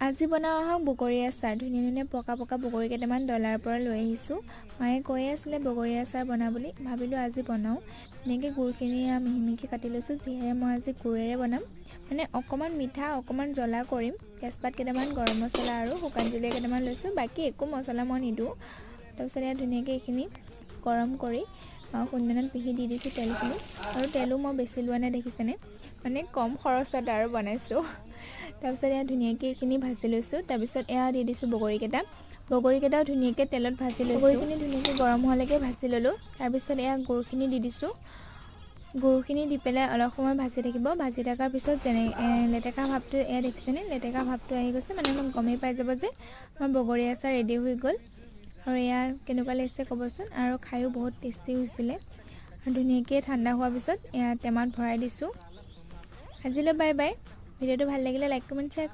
আজি বনাওঁ আহক বগৰী আচাৰ। ধুনীয়া ধুনীয়া পকা পকা বগৰী কেইটামান ডলাৰ পৰা লৈ আহিছোঁ। মায়ে কৈয়ে আছিলে বগৰী আচাৰ বনা বুলি, ভাবিলোঁ আজি বনাওঁ। ধুনীয়াকৈ গুড়খিনি মিহি মিহিকৈ কাটি লৈছোঁ, যিহেৰে মই আজি গুড়েৰে বনাম। মানে অকণমান মিঠা অকণমান জ্বলা কৰিম। তেজপাত কেইটামান, গৰম মছলা আৰু শুকান জলকীয়া কেইটামান লৈছোঁ। বাকী একো মছলা মই নিদিওঁ। তাৰপিছত ইয়াত ধুনীয়াকৈ এইখিনি গৰম কৰি খুন্দনাত পিহি দি দিছোঁ তেলখিনি। আৰু তেলো মই বেছি লোৱা নাই দেখিছেনে, মানে কম খৰচত আৰু বনাইছোঁ। তাৰপিছত এয়া ধুনীয়াকৈ এইখিনি ভাজি লৈছোঁ। তাৰপিছত এয়া দি দিছোঁ বগৰীকেইটা। বগৰীকেইটাও ধুনীয়াকৈ তেলত ভাজি লৈছোঁ। বগৰীখিনি ধুনীয়াকৈ গৰম হোৱালৈকে ভাজি ল'লোঁ। তাৰপিছত এয়া গুড়খিনি দি দিছোঁ। গুড়খিনি দি পেলাই অলপ সময় ভাজি থাকিব। ভাজি থকাৰ পিছত লেতেকা ভাৱটো এয়া দেখিছেনে, লেতেকা ভাৱটো আহি গৈছে, মানে মোক গমেই পাই যাব যে আমাৰ বগৰী আচাৰ ৰেডি হৈ গ'ল। আৰু এয়া কেনেকুৱা লাগিছে ক'বচোন। আৰু খায়ো বহুত টেষ্টি হৈছিলে। আৰু ধুনীয়াকৈ ঠাণ্ডা হোৱাৰ পিছত এয়া টেমাত ভৰাই দিছোঁ। আজিলৈ বাই বাই। ভিডিঅ'টো ভাল লাগিলে লাইক কমেণ্ট শ্বেয়াৰ